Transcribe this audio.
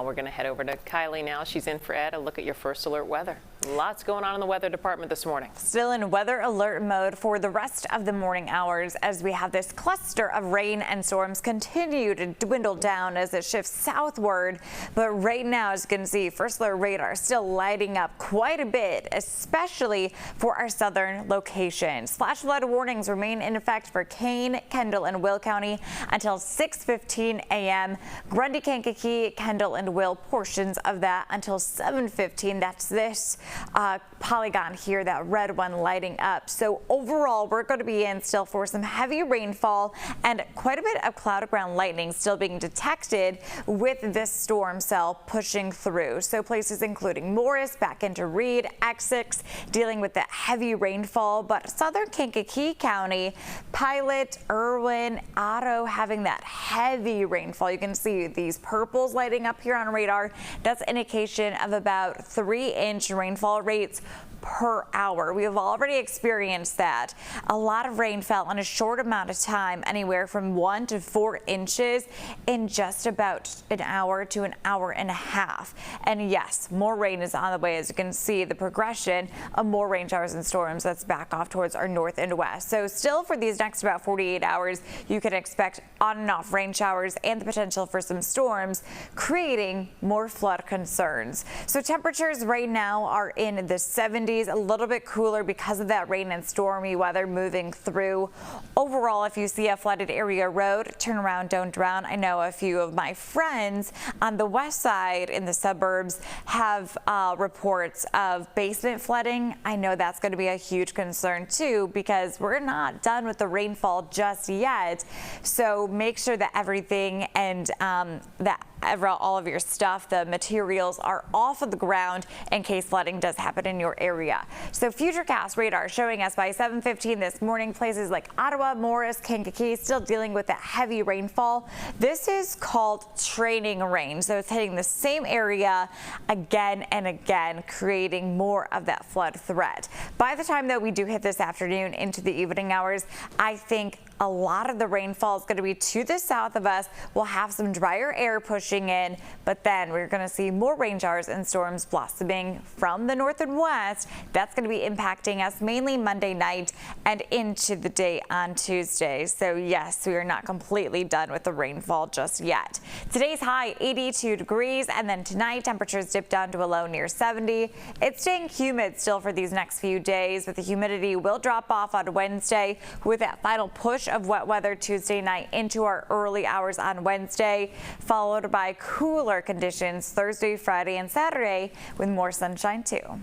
Well, we're going to head over to Kylie now. She's in for Ed. A look at your first alert weather. Lots going on in the weather department this morning. Still in weather alert mode for the rest of the morning hours as we have this cluster of rain and storms continue to dwindle down as it shifts southward. But right now, as you can see, first alert radar still lighting up quite a bit, especially for our southern locations. Flash flood warnings remain in effect for Kane, Kendall, and Will County until 6:15 a.m. Grundy, Kankakee, Kendall, and Will portions of that until 7:15. That's this polygon here, that red one lighting up. So overall, we're going to be in still for some heavy rainfall and quite a bit of cloud ground lightning still being detected with this storm cell pushing through. So places including Morris, back into Reed, Essex, dealing with that heavy rainfall, but southern Kankakee County, Pilot, Irwin, Otto having that heavy rainfall. You can see these purples lighting up here on radar. That's indication of about 3-inch rainfall rates per hour. We have already experienced that. A lot of rain fell in a short amount of time, anywhere from 1 to 4 inches in just about an hour to an hour and a half. And yes, more rain is on the way. As you can see, the progression of more rain showers and storms that's back off towards our north and west. So still for these next about 48 hours, you can expect on and off rain showers and the potential for some storms, creating more flood concerns. So temperatures right now are in the 70s. A little bit cooler because of that rain and stormy weather moving through. Overall, if you see a flooded area road, turn around, don't drown. I know a few of my friends on the west side in the suburbs have reports of basement flooding. I know that's going to be a huge concern too, because we're not done with the rainfall just yet. So make sure that everything and all of your stuff, the materials, are off of the ground in case flooding does happen in your area. So Futurecast radar showing us by 7:15 this morning, places like Ottawa, Morris, Kankakee still dealing with that heavy rainfall. This is called training rain. So it's hitting the same area again and again, creating more of that flood threat. By the time that we do hit this afternoon into the evening hours, I think a lot of the rainfall is going to be to the south of us. We'll have some drier air pushing in, but then we're going to see more rain showers and storms blossoming from the north and west. That's going to be impacting us mainly Monday night and into the day on Tuesday. So yes, we are not completely done with the rainfall just yet. Today's high 82 degrees, and then tonight temperatures dip down to a low near 70. It's staying humid still for these next few days, but the humidity will drop off on Wednesday with that final push of wet weather Tuesday night into our early hours on Wednesday, followed by cooler conditions Thursday, Friday, and Saturday with more sunshine too.